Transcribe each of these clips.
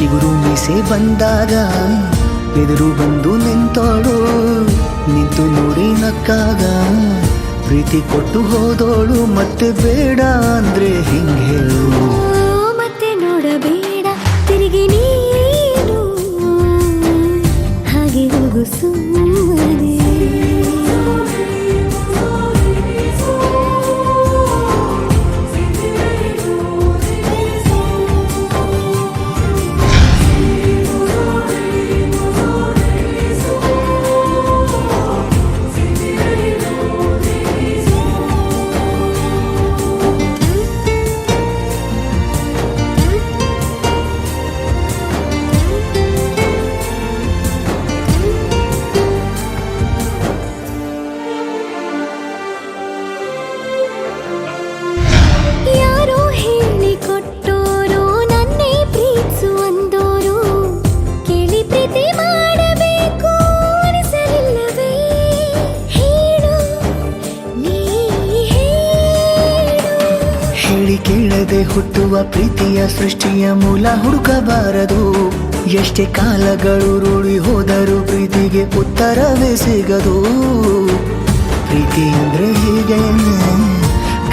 ಚಿಗುರು ಮೀಸೆ ಬಂದಾಗ ಎದುರು ಬಂದು ನಿಂತೋಳು, ನಿಂತು ನೋಡಿ ನಕ್ಕಾಗ ಪ್ರೀತಿ ಕೊಟ್ಟು ಹೋದೋಳು. ಮತ್ತೆ ಬೇಡ ಅಂದ್ರೆ ಹಿಂಗೆ ಹೇಳು, ಮತ್ತೆ ನೋಡಬೇಡ ತಿರುಗಿ ನೀನು, ಹಾಗೆ ಹೋಗು ಸುಮ್ಮನೆ. ಕೇಳದೆ ಹುಟ್ಟುವ ಪ್ರೀತಿಯ ಸೃಷ್ಟಿಯ ಮೂಲ ಹುಡುಕಬಾರದು. ಎಷ್ಟೇ ಕಾಲಗಳು ರೂಢಿ ಹೋದರೂ ಪ್ರೀತಿಗೆ ಉತ್ತರವೇ ಸಿಗದು. ಪ್ರೀತಿ ಅಂದ್ರೆ ಹೀಗೇನೆ,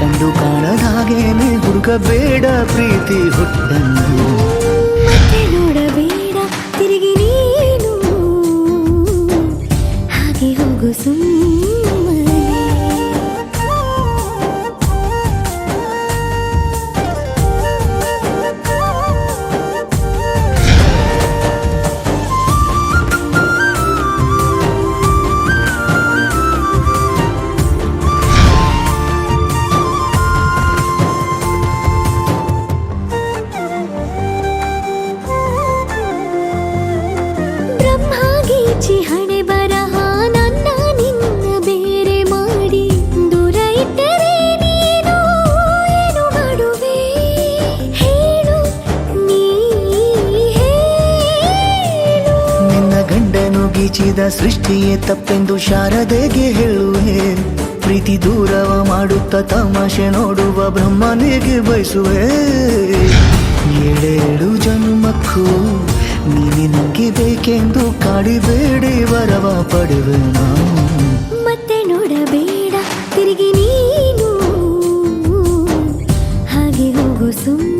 ಕಂಡು ಕಾಣದ ಹಾಗೇನೆ, ಹುಡುಕಬೇಡ ಪ್ರೀತಿ ಹುಟ್ಟನ್ನು. ಮತ್ತೆ ನೋಡಬೇಡ ತಿರುಗಿ ನೀನು, ಹಾಗೆ ಹೋಗು ಸುಮ್ಮನೆ. ಹಣೆ ಬರಹ ನನ್ನ ನಿನ್ನ ಬೇರೆ ಮಾಡಿ ದೂರ ಇಟ್ಟರೆ ನೀನು ಏನು ಮಾಡುವೆ ಹೇಳು, ನೀ ಹೇಳು. ನಿನ್ನ ಗಂಡನು ಗೀಚಿದ ಸೃಷ್ಟಿಯೇ ತಪ್ಪೆಂದು ಶಾರದೆಗೆ ಹೇಳುವೆ. ಪ್ರೀತಿ ದೂರವ ಮಾಡುತ್ತ ತಮಾಷೆ ನೋಡುವ ಬ್ರಹ್ಮನಿಗೆ ಬಯಸುವೆ. ಏಳೇಳು ಜನ್ಮಕ್ಕೂ ನೀನೆ ನಂಗೆ ಬೇಕೆಂದು ಕಾಡಿಬೇಡಿ ವರವ ಪಡೆವೆ ನಾನು. ಮತ್ತೆ ನೋಡಬೇಡ ತಿರುಗಿ ನೀನು, ಹಾಗೆ ಹೋಗು ಸುಮ್ಮನೆ.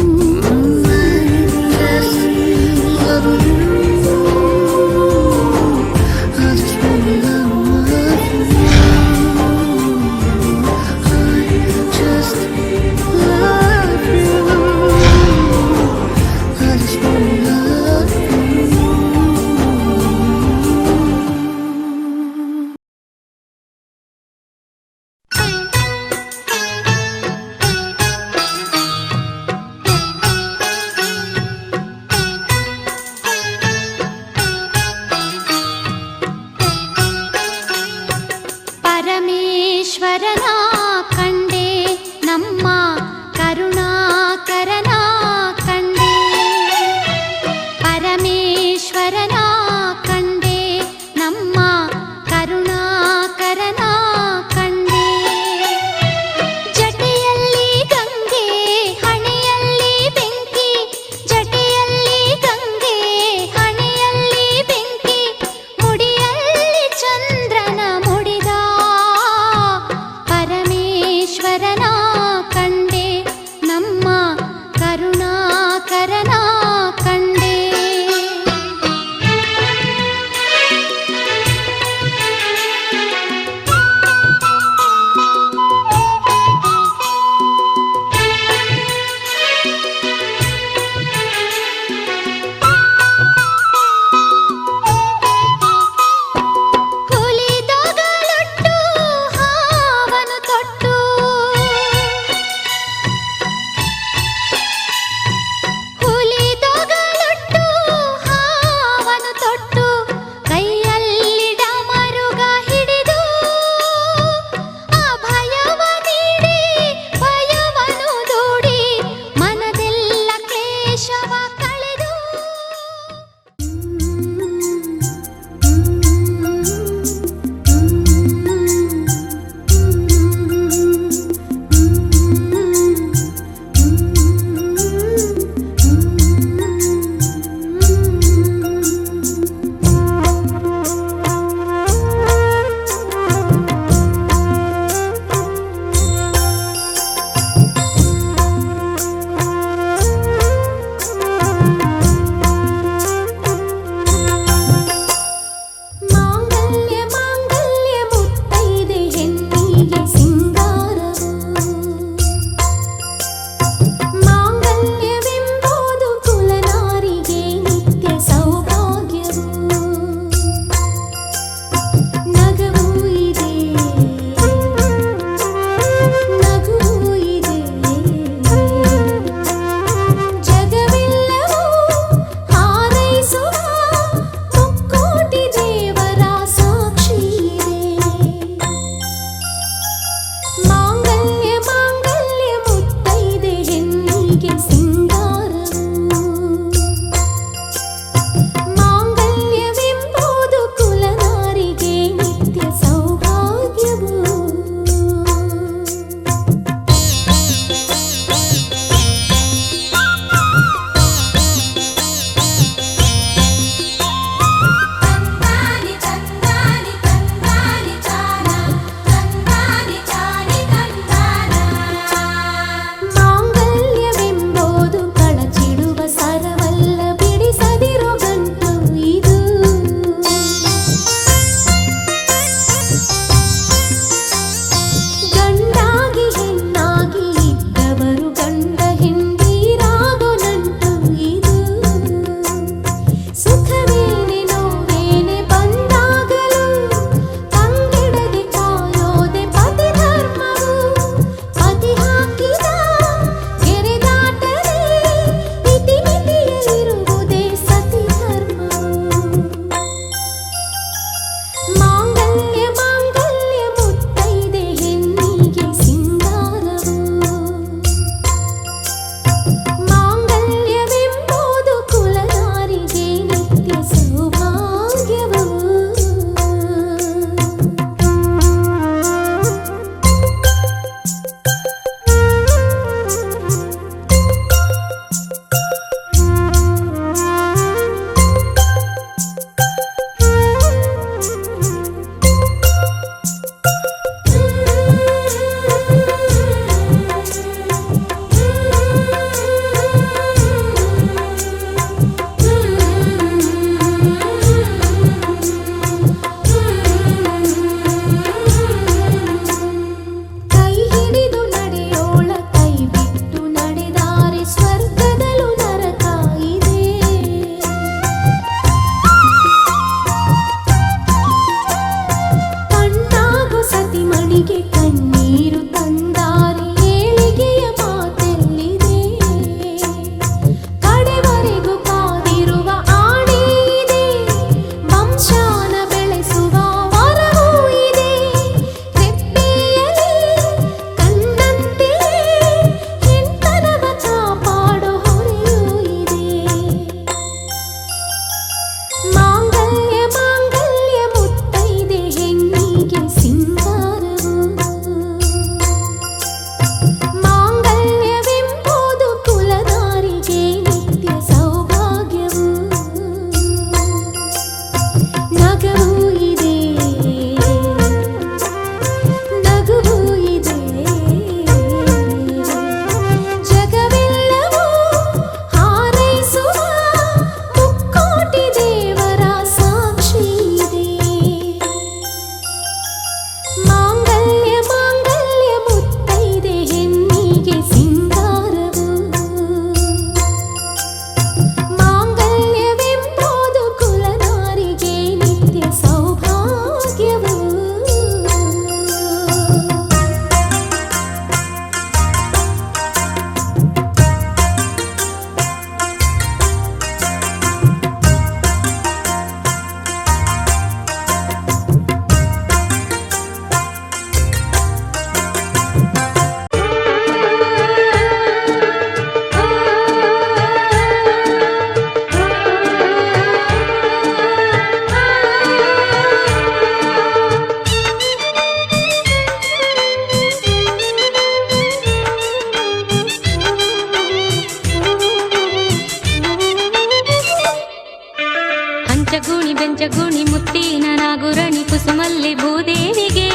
ಹಂಚಗುಣಿ ಮುತ್ತಿನ ನಾಗುರಣಿ ಕುಸುಮಲ್ಲಿ ಭೂದೇವಿಗೆ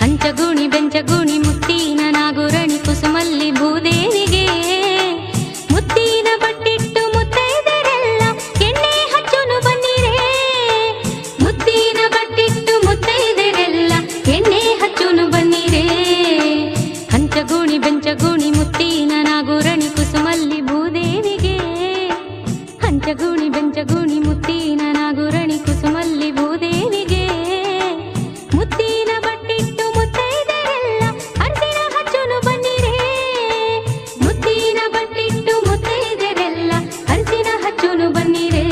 ಹಂಚಗುಣಿ ಬೆಂಚಗುಣಿ ಮುತ್ತಿನ ನಾಗುರಣಿ ಕುಸುಮಲ್ಲಿ ಭೂದೇವಿಗೆ ಮುತ್ತಿನ ಬಟ್ಟಿಟ್ಟು ಮುತ್ತೈದರೆಲ್ಲ ಎಣ್ಣೆ ಹಚ್ಚುನು ಬನ್ನಿರೇ ಮುತ್ತಿನ ಬಟ್ಟಿಟ್ಟು ಮುತ್ತೈದರೆಲ್ಲ ಎಣ್ಣೆ ಹಚ್ಚುನು ಬನ್ನಿರೇ ಹಂಚಗುಣಿ ಬೆಂಚಗುಣಿ ಮುತ್ತಿನ ನಾಗುರಣಿ ಕುಸುಮಲ್ಲಿ ಭೂದೇವಿಗೆ ಹಂಚಗುಣಿ ಬೆಂಚಗುಣಿ ಮುತ್ತಿನ ನಾಗುರಣಿ ಕುಸುಮಲ್ಲಿ ಭೂದೇವಿಗೆ ಮುತ್ತಿನ ಬಟ್ಟಿಟ್ಟು ಮುತ್ತೈದರೆಲ್ಲ ಅರಸಿನ ಹಚ್ಚುನು ಬನ್ನಿರೇ ಮುತ್ತಿನ ಬಟ್ಟಿಟ್ಟು ಮುತ್ತೈದರೆಲ್ಲ ಅರಸಿನ ಹಚ್ಚುನು ಬನ್ನಿರೇ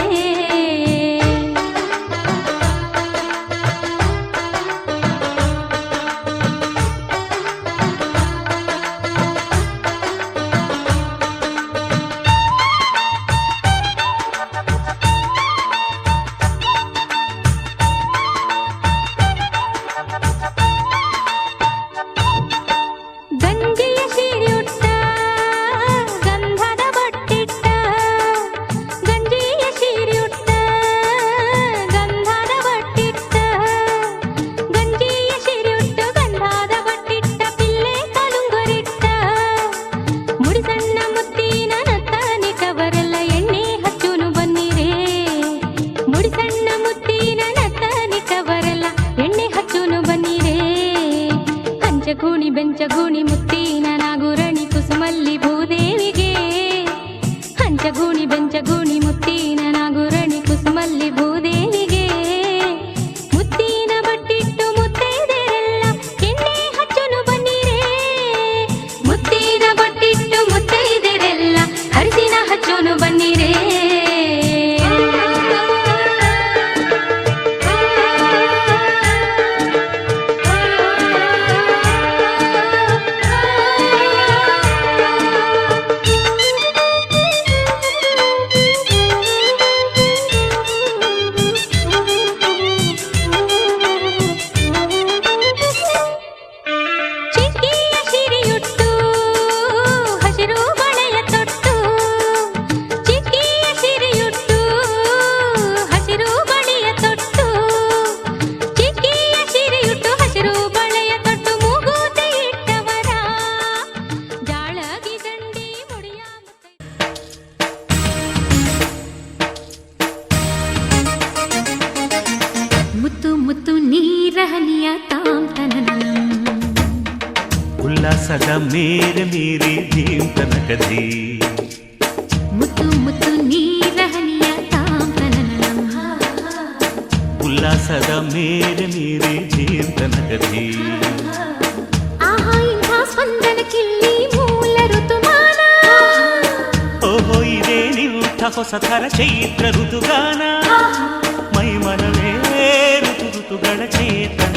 ಮೇರೆ ಮೇರೆ ಧೀಂತನ ಕಧಿ ಮುತ್ತು ಮುತ್ತು ನೀರ ಹನಿಯ ತಾಂತನನಂ ಉಲ್ಲಾಸದ ಮೇರೆ ಮೇರೆ ಧೀಂತನ ಕಧಿ ಆಹಾ ಇಂಥ ಸ್ಪಂದನ ಕಿಲ್ಲಿ ಮೂಲ ಋತುಮಾನ ಓಹೋ ಇದೇ ನಿಂಥ ಹೊಸ ಥರ ಚೈತ್ರ ಋತುಗಾನ ಮೈ ಮನವೇ ಋತು ಋತುಗಳ ಚೇತನ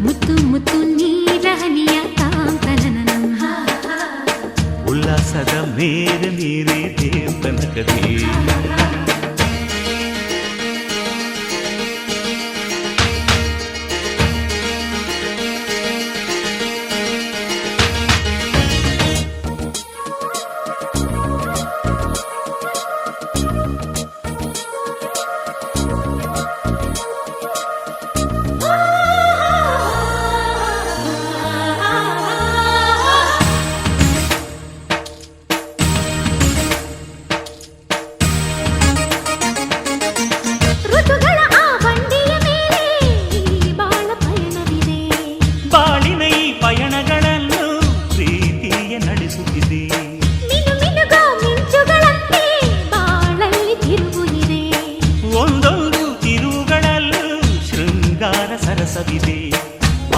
ಮುತ್ತು ಮುತ್ತು ನೀರ ಹನಿಯ ತಾಂತನನಂ ಉಲ್ಲಾಸದ ಮೇರೆ ಮೇರೆ ಧೀಂತನ ಕಧಿ ಋತುಗಳ ಆ ಬಂಡಿಯ ಮೇಲೆ ಈ ಬಾಳ ಪಯಣವಿದೆ ಬಾಳಿನ ಈ ಪಯಣಗಳನ್ನು ಪ್ರೀತಿಯ ನಡೆಸುತ್ತಿದೆ ಮಿನು ಮಿನುಗೋ ಮಿಂಚುಗಳಂತೆ ಬಾಳಲ್ಲಿ ತಿರುವು ಇದೆ ಒಂದೊಂದು ತಿರುವುಗಳಲ್ಲೂ ಶೃಂಗಾರ ಸರಸವಿದೆ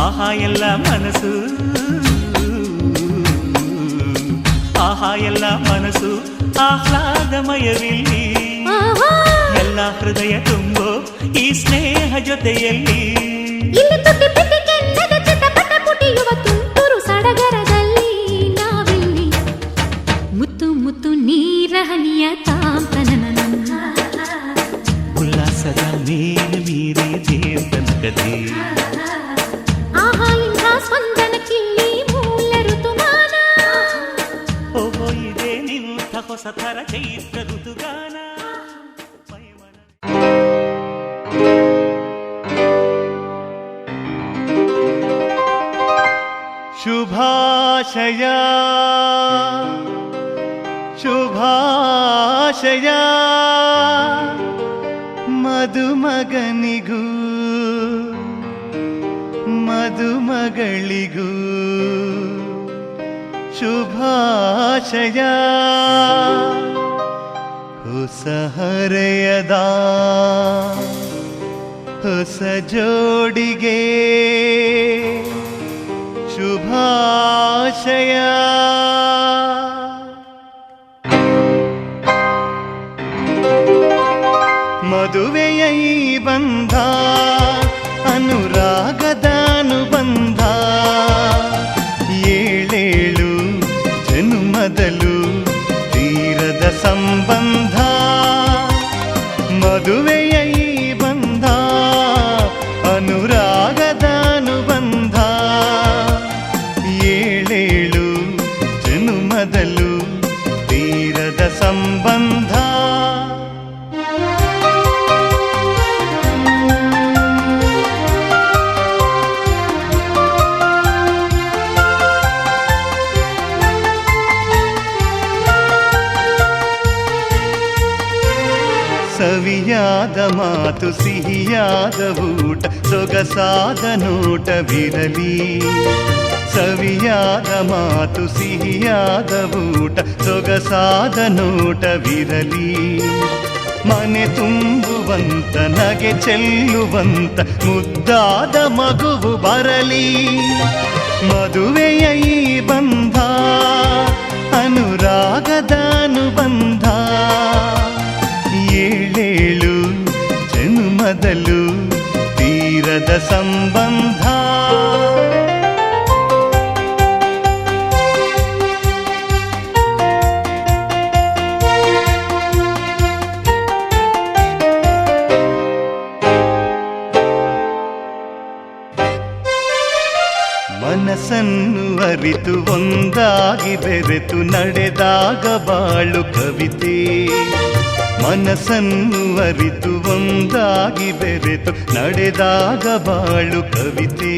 ಆಹಾ ಎಲ್ಲ ಮನಸ್ಸು ಆಹಾ ಎಲ್ಲ ಮನಸ್ಸು ಆಹ್ಲಾದಮಯವಿಲ್ಲಿ ಆಹಾ ಎಲ್ಲ ಹೃದಯ ತುಂಬೋ ಈ ಸ್ನೇಹ ಜೊತೆಯಲ್ಲಿ ಇಲ್ಲಿ ತುಟಿ ಪಿಟಿ ಕೆನ್ನದ ಚಿಟಪಟ ಪುಟಿಯುವ ತುಂತುರು ಸಡಗರದಲ್ಲಿ ನಾವಿಲ್ಲಿ ಮುತ್ತು ಮುತ್ತು ನೀರ ಹನಿಯ ತಾಂತನನಂ ಉಲ್ಲಾಸದ ಮೇಲೆ ಮೀರಿ ದೇವನ ಕಥೆ ಆಹಾ ಇಂಥ ಸ್ಪಂದನ ಕಿಲ್ಲಿ ಮೂಲ ಋತುಮಾನ ಓಹೋ ಇದೇ ನಿಂಥ ಹೊಸ ಥರ ಚೈತ್ರ ಋತುಗಾನ ಶುಭಾಶಯ ಶುಭಾಶಯ ಮದುಮಗನಿಗೂ ಮದುಮಗಳಿಗೂ ಶುಭಾಶಯ ಹೊಸ ಹರೆಯದ ಹೊಸ ಜೋಡಿಗೆ ಶುಭಾಶಯ ಮದುವೆಯ ಈ ಬಂಧ ಅನುರಾಗದ ಅನುಬಂಧ ಏಳೇಳು ಜನುಮದಲು ತೀರದ ಸಂಬಂಧ ಮದುವೆಯ ಈ ಬಂಧ ಅನುರಾಗದ ಅನುಬಂಧ ಏಳೇಳು ಜನುಮದಲು ತೀರದ ಸಂಬಂಧ ಸವಿಯಾದ ಮಾತು ಸಿಹಿಯಾದ ಊಟ ಸೊಗಸಾದ ನೋಟವಿರಲಿ ಸವಿಯಾದ ಮಾತು ಸಿಹಿಯಾದ ಊಟ ಸೊಗಸಾದ ನೋಟವಿರಲಿ ಮನೆ ತುಂಬುವಂತ ನಗೆ ಚೆಲ್ಲುವಂತ ಮುದ್ದಾದ ಮಗುವು ಬರಲಿ ಮದುವೆಯ ಈ ಬಂಧ ಅನುರಾಗದ ಅನುಬಂಧ ಏಳೇಳು ಜನುಮದಲು ತೀರದ ಸಂಬಂಧ ಮನಸ್ಸನ್ನು ಅರಿತು ಒಂದಾಗಿ ಬೆರೆತು ನಡೆದಾಗ ಬಾಳು ಕವಿತೆ ಮನಸ್ಸನ್ನು ಅರಿತು ಒಂದಾಗಿ ಬೆರೆತು ನಡೆದಾಗ ಬಾಳು ಕವಿತೆ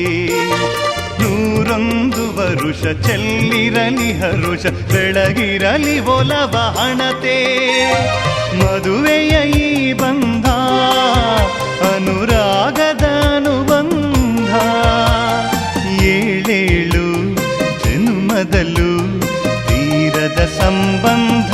101 ವರುಷ ಚೆಲ್ಲಿರಲಿ ಹರುಷ ಬೆಳಗಿರಲಿ ಒಲವ ಹಣತೆ ಮದುವೆಯ ಈ ಬಂಧ ಅನುರಾಗದ ಅನುಬಂಧ ಏಳೇಳು ಜನ್ಮದಲ್ಲೂ ತೀರದ ಸಂಬಂಧ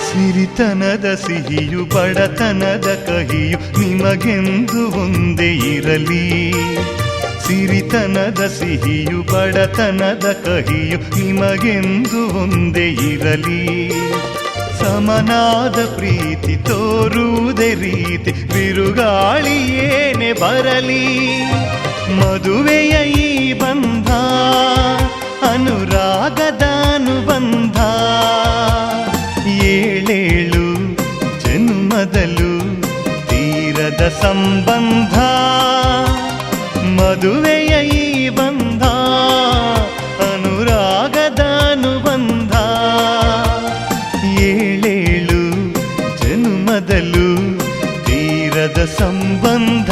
ಸಿರಿತನದ ಸಿಹಿಯು ಬಡತನದ ಕಹಿಯು ನಿಮಗೆಂದು ಒಂದೇ ಇರಲಿ ಸಿರಿತನದ ಸಿಹಿಯು ಬಡತನದ ಕಹಿಯು ನಿಮಗೆಂದು ಒಂದೇ ಇರಲಿ ಸಮನಾದ ಪ್ರೀತಿ ತೋರುವುದೇ ರೀತಿ ಬಿರುಗಾಳಿ ಏನೇ ಬರಲಿ ಮದುವೆಯ ಈ ಬಂಧ ಅನುರಾಗದ ಅನುಬಂಧ ಏಳೇಳು ಜನ್ಮದಲ್ಲೂ ತೀರದ ಸಂಬಂಧ ಮದುವೆಯ ಈ ಬಂಧ ಅನುರಾಗದ ಅನುಬಂಧ ಏಳೇಳು ಜನ್ಮದಲ್ಲೂ ತೀರದ ಸಂಬಂಧ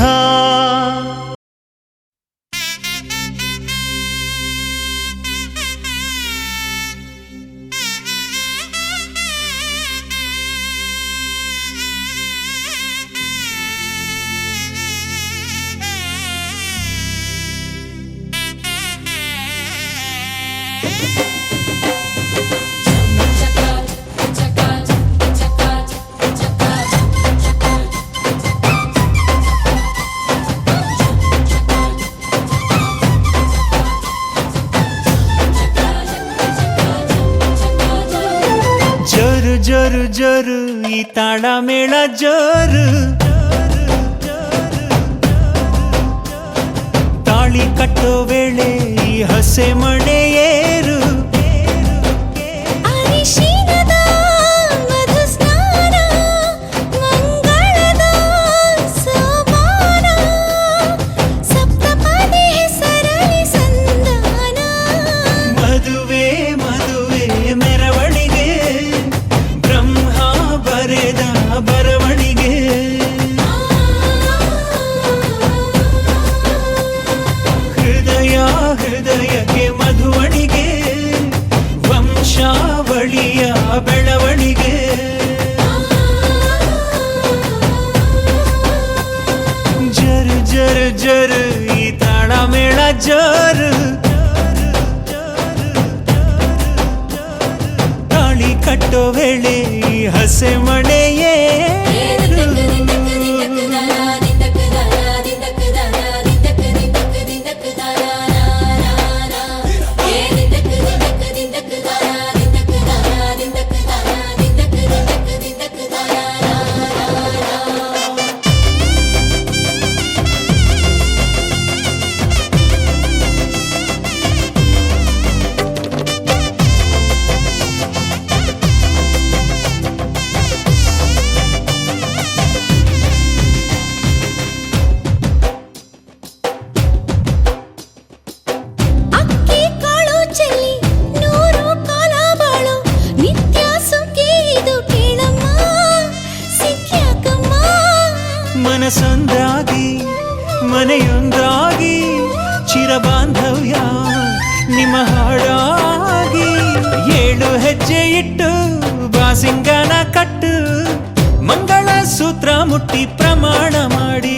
ಜೋರು ಜೋರು ಜೋರು ಈ ತಾಳ ಮೇಳ ಜೋರು ತಾಳಿ ಕಟ್ಟೋ ವೇಳೆ ಈ ಹಸೆ ಮಣೆ ಏರು ಅರಿಶಿನದ ಮಧು ಸ್ನಾನ ಮಂಗಳದ ಸೋಪಾನ ಸಪ್ತಪದಿ ಹೆಸರಳಿ ಸಂಧಾನ ಮದುವೆ ಮದುವೆ ಮೆರವಣಿಗೆ ಬ್ರಹ್ಮ ಬರೆದ ಬರವಣಿಗೆ ಹೃದಯ ಹೃದಯಕ್ಕೆ ಮಧುವಣಿಗೆ ವಂಶಾವಳಿಯ ಬೆಳವಣಿಗೆ ಜರು ಜರು ಜರು ಈ ತಾಳ ಮೇಳ ಜರು ತಾಳಿ ಕಟ್ಟೋ ವೇಳೆ ಈ ಹಸೆ ಮಣೆಯೇ ಅಕ್ಕಿ ಕಾಳು ಚೆಲ್ಲಿ ನೂರು ಕಾಲ ಬಾಳು ನಿತ್ಯ ಸುಖಿ ಇದು ಕೇಳಮ್ಮ ಸಿಕ್ಯಾಕಮ್ಮ ಮನಸೊಂದಾಗಿ ಮನೆಯೊಂದಾಗಿ ಚಿರಬಾಂಧವ್ಯ ನಿಮ್ಮ ಹಾಡಾಗಿ ಏಳು ಹೆಜ್ಜೆ ಇಟ್ಟು ಬಾಸಿಂಗನ ಕಟ್ಟು ಮಂಗಳ ಸೂತ್ರ ಮುಟ್ಟಿ ಪ್ರಮಾಣ ಮಾಡಿ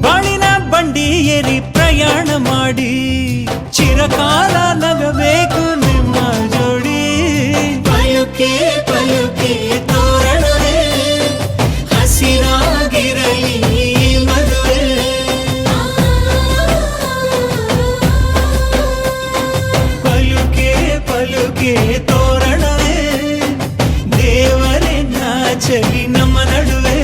ಬಾಳಿನ ಬಂಡಿ ಏರಿ ಪ್ರಯಾಣ ಮಾಡಿ ಚಿರಕಾಲ ನಗಬೇಕು ನಿಮ್ಮ ಜೋಡಿ ಪಯುಕೆ ಪಯುಕೆ ತೋರಣವೇ ಹಸಿರಾಗಿರಲಿ ಈ ಮದುವೆ ಪಲುಕೆ ಪಲುಕೆ ತೋರಣವೇ ದೇವರೇ ನಾಚಲಿ ನಮ್ಮ ನಡುವೆ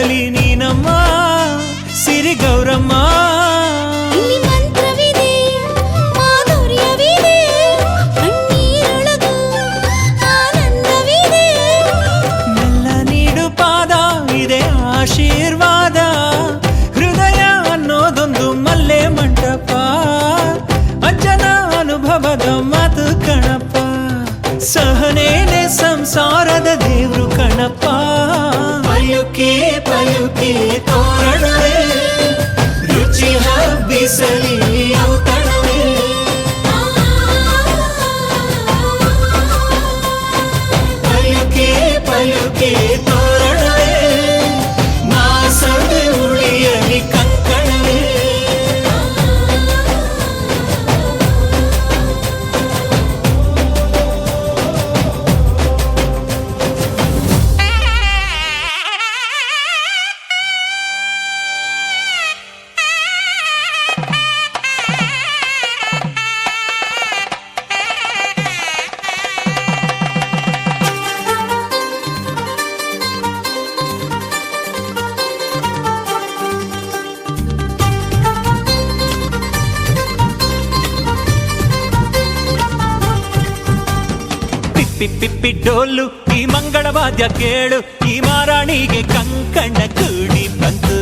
ಬೆಳಗಲಿ ನೀನಮ್ಮ ಸಿರಿ ಗೌರಮ್ಮ. ಇಲ್ಲಿ ಮಂತ್ರವಿದೆ ಮಾಧುರ್ಯವಿದೆ ಕಣ್ಣೀರೊಳಗೂ ಆನಂದವಿದೆ. ಮೆಲ್ಲ ನೀಡು ಪಾದ ಇದೆ ಆಶೀರ್ವಾದ. ಹೃದಯ ಅನ್ನೋದೊಂದು ಮಲ್ಲೆ ಮಂಟಪ. ಅಜ್ಜನ ಅನುಭವದ ಮಾತು ಕಣಪ್ಪ. ಸಹನೇನೆ ಸಂಸಾರದ ದೇವ್ರು ಕಣಪ್ಪ. ಪಯುಕೆ ಪಯುಕೆ ತೋರಣವೇ ರುಚಿ ಹಬ್ಬಿಸಲಿ ಔತಣವೇ. ಪಯುಕೆ ಪಯುಕೆ ತೋರಣವೇ ಮಾಸವೇ ಉಳಿಯಲಿ ಕಂಕಣವೇ. ಪಿಪ್ಪಿ ಡೋಲು ಈ ಮಂಗಳವಾದ್ಯ ಕೇಳು. ಈ ಮಾರಾಣಿಗೆ ಕಂಕಣ ಕೂಡಿ ಬಂತು.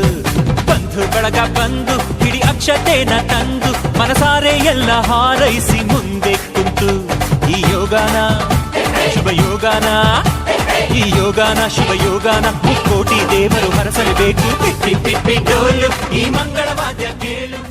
ಬಂಧು ಬಳಗ ಬಂದು ಹಿಡಿ ಅಕ್ಷತೆನ ತಂದು ಮನಸಾರೆ ಎಲ್ಲ ಹಾರೈಸಿ ಮುಂದೆ ಕುಂತು. ಈ ಯೋಗಾನ ಶುಭ ಯೋಗಾನ, ಈ ಯೋಗಾನ ಶುಭ ಯೋಗಾನ ಮುಕ್ಕೋಟಿ ದೇವರು ಹರಸಲೇಬೇಕು. ಪಿಪ್ಪಿ ಡೋಲು ಈ ಮಂಗಳವಾದ್ಯ ಕೇಳು.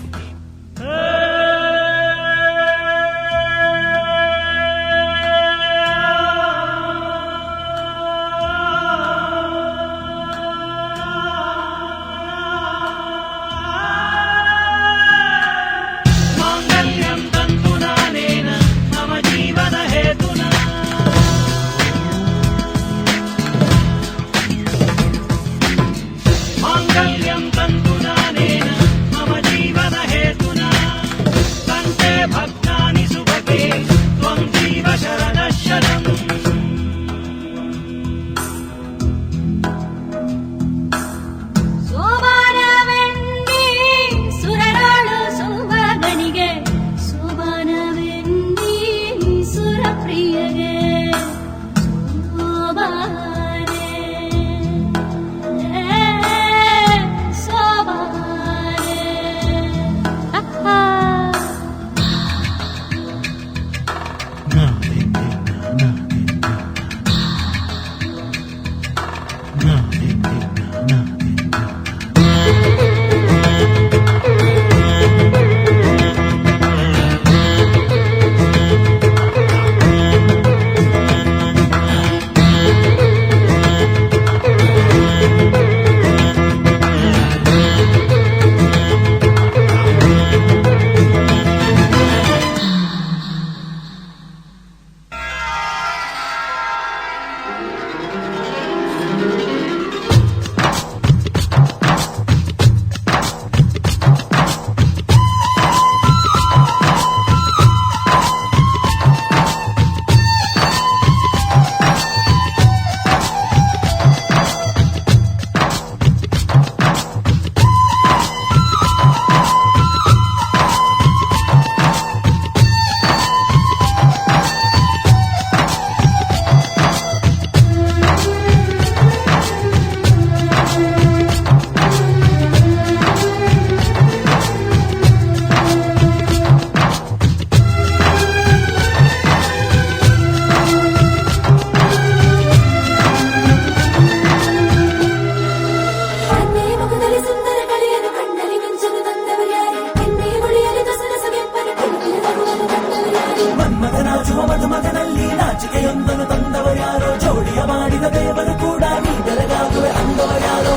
ಮಧುಮಗನಲ್ಲಿ ನಾಚಿಕೆಯೊಂದನ್ನು ತಂದವರ್ಯಾರೋ. ಜೋಡಿಯ ಮಾಡಿದ ದೇವರು ಕೂಡ ನೀ ಬೆಳಗಾಗುವೆ ಅಂದವರ್ಯಾರೋ.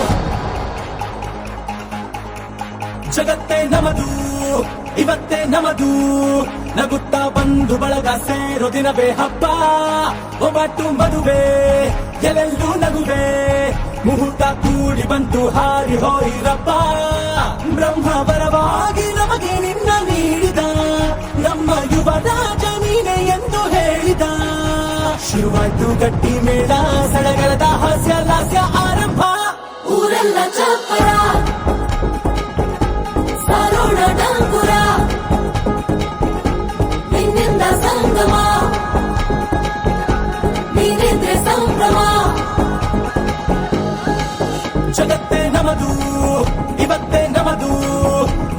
ಜಗತ್ತೇ ನಮದು ಇವತ್ತೇ ನಮದು. ನಗುತ್ತಾ ಬಂಧು ಬಳಗ ಸೇರೋ ದಿನವೇ ಹಬ್ಬ. ಒಬ್ಬಟ್ಟು ಮದುವೆ ಎಲ್ಲೆಲ್ಲೂ ನಗುವೆ. ಮುಹೂರ್ತ ಕೂಡಿ ಬಂತು ಹಾರಿ ಹೋಯಿರಪ್ಪ. ಬ್ರಹ್ಮ ಬರವಾಗಿ ನಮಗೆ ನಿನ್ನ ನೀಡಿದ. ನಮ್ಮ ಯುವ ರಾಜ ನೀನೆ ಎಂದು ಹೇಳಿದ. ಶುರುವಾಯ್ತು ಗಟ್ಟಿ ಮೇಳ, ಸಡಗರದ ಹಾಸ್ಯ ಲಾಸ್ಯ ಆರಂಭ. ಊರೆಲ್ಲ ಚಪ್ಪರ ಸಾರೋಣ ಡಂಗುರ ನಿನ್ನಿಂದ ಸಂಗಮ ನೀನಿದ್ರೆ ಸಂಭ್ರಮ ಜಗತ್ತೇ ನಮದು ಇವತ್ತೇ ನಮದು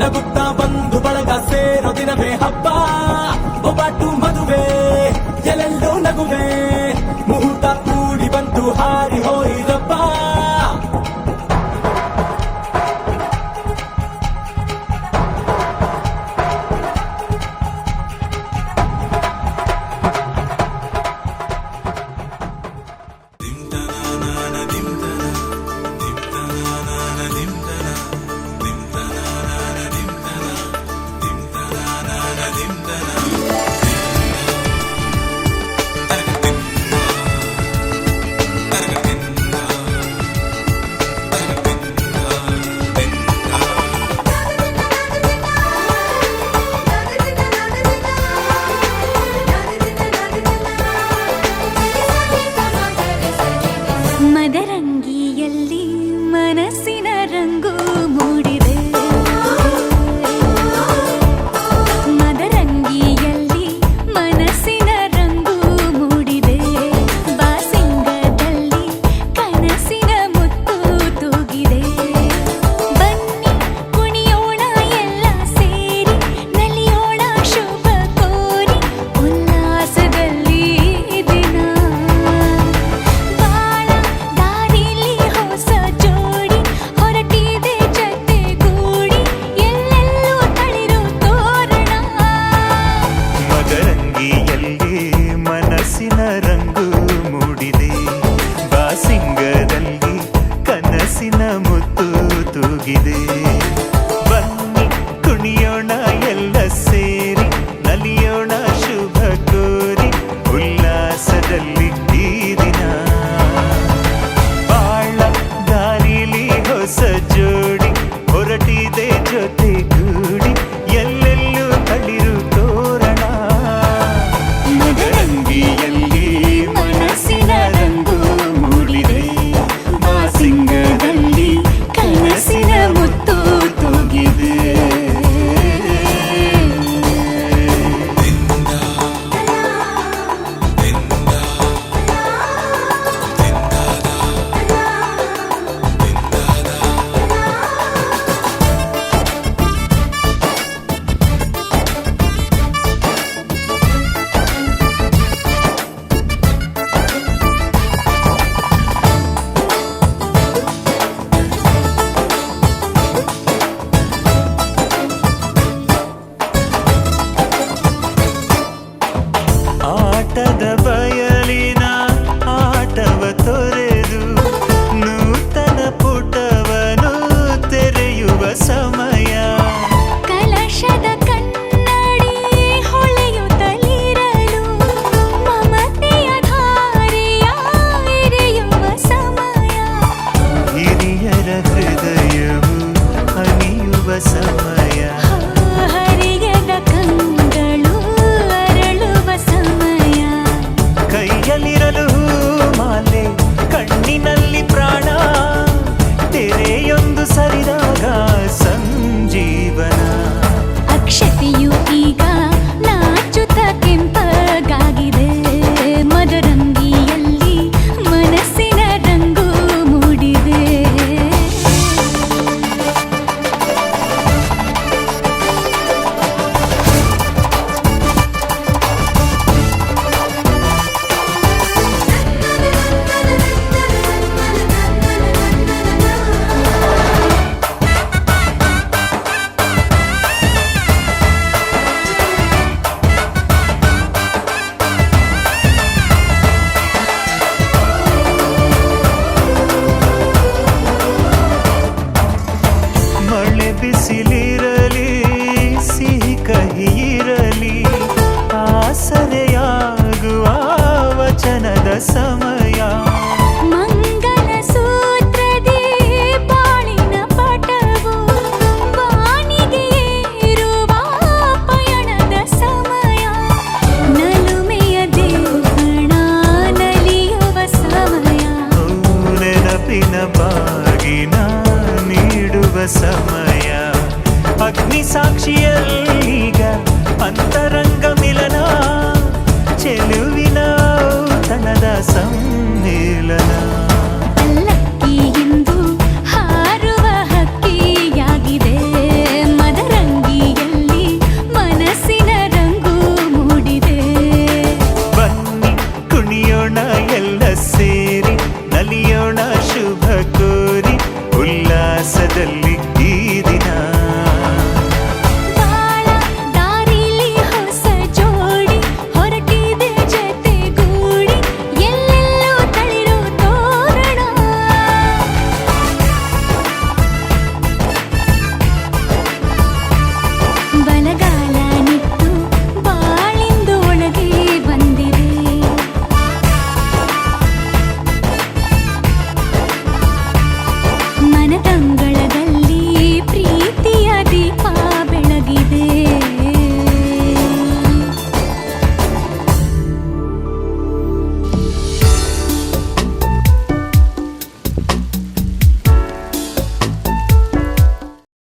ನಗುತ್ತಾ ಬಂದು ಬಳಗ ಸೇರೋ ದಿನವೇ ಹಬ್ಬ ಒಬ್ಬಟ್ಟು ಮದುವೆ ಎಲ್ಲೆಲ್ಲೂ ನಗುವೆ ಮುಹೂರ್ತ ಕೂಡಿ ಬಂತು ಹಾರಿ ಹೋಯಿರಬ್ಬ ಮದರಂಗಿಯಲ್ಲಿ ಮನಸ್ಸಿನ ರಂಗು ಮೂಡಿದೆ ಮದರಂಗಿಯಲ್ಲಿ ಮನಸ್ಸಿನ ರಂಗು ಮೂಡಿದೆ ಬಾಸಿಂಗದಲ್ಲಿ ಕನಸಿನ ಮುತ್ತು ತೂಗಿದೆ ಬನ್ನಿ ಕುಣಿಯೋಣ ಎಲ್ಲ ಸೇರಿ ನಲಿಯೋಣ ಶುಭ ಕೋರಿ ಉಲ್ಲಾಸದಲ್ಲಿ ದಿನ ಬಾಳ ದಾರಿಲಿ ಹೊಸ ಜೋಡಿ ಹೊರಟಿದೆ ಜೊತೆಗೂಡಿ ಎಲ್ಲೆಲ್ಲೂ ತಳಿರು ತೋರಣ ಮದರಂಗಿಯಲ್ಲಿ ಮನಸ್ಸಿನ ರಂಗು ಮೂಡಿದೆ ಬಾಸಿಂಗದಲ್ಲಿ ಕನಸಿನ ಮುತ್ತು ತೂಗಿದೆ ಬನ್ನಿ ಕುಣಿಯೋಣ ಎಲ್ಲ ಸೇರಿ ನಲಿಯೋಣ ಶುಭ ಕೋರಿ ಉಲ್ಲಾಸದಲ್ಲಿ ಈ ದಿನ ಬಾಳ ದಾರಿಲಿ ಹೊಸ ಜೋಡಿ ಹೊರಟಿದೆ ಜೊತೆಗೂಡಿ ಎಲ್ಲೆಲ್ಲೂ ತಳಿರು ತೋರಣ ಮದರಂಗಿಯಲ್ಲಿ ಮನಸ್ಸಿನ ರಂಗು ಮೂಡಿದೆ ಬಾಸಿಂಗದಲ್ಲಿ ಕನಸಿನ ಮುತ್ತು ತೂಗಿದೆ ಆಟದ ಬಯಲಿನ ಆಟವ ತೊರೆದು ನೂತನ ಪುಟವನು ತೆರೆಯುವ ಸಮಯ ಕಲಶದ ಕನ್ನಡಿ ಹೊಳೆಯುತ್ತಲಿರಲು ಮಮತೆಯ ಧಾರೆಯ ಎರೆಯುವ ಸಮಯ ಹಿರಿಯರ ಹೃದಯವು ಹನಿಯುವ ಸಮಯ ಹರಿಯದ ಕಂಗಳು ಅರಳುವ ಸಮಯ ಕೈಯಲ್ಲಿರಲು ಮಾಲೆ ಕಣ್ಣಿನಲ್ಲಿ ಪ್ರಾಣ ತೆರೆಯೊಂದು ಸರಿದಾಗ ಸಂಜೀವನ ಅಕ್ಷತೆಯು ಈಗ ನಾಚುತ್ತ ಕೆಂಪಗಾಗಿದೆ ಮದರಂಗಿಯಲ್ಲಿ ಮನಸ್ಸಿನ ರಂಗು ಮೂಡಿದೆ ಮಳೆ ಬಿಸಿಲಿರಲಿ ಸಿಹಿ ಕಹಿ ಇರಲಿ ಆಸರೆಯಾಗುವ ವಚನದ ಸಮಯ ಮಂಗಲ ಸೂತ್ರದಿ ಬಾಳಿನ ಪಟವು ಬಾನಿಗೆ ಏರುವ ಪಯಣದ ಸಮಯ ನಲುಮೆಯ ದೇವಣ ನಲಿಯುವ ಸಮಯ ನೆನಪಿನ ಬಾಗಿನ ಸಮಯ ಅಗ್ನಿ ಸಾಕ್ಷಿಯಲ್ಲೀಗ ಅಂತರಂಗ ಮಿಲನ ಚೆಲುವಿನ ತನದ ಸಮ್ಮಿಲನ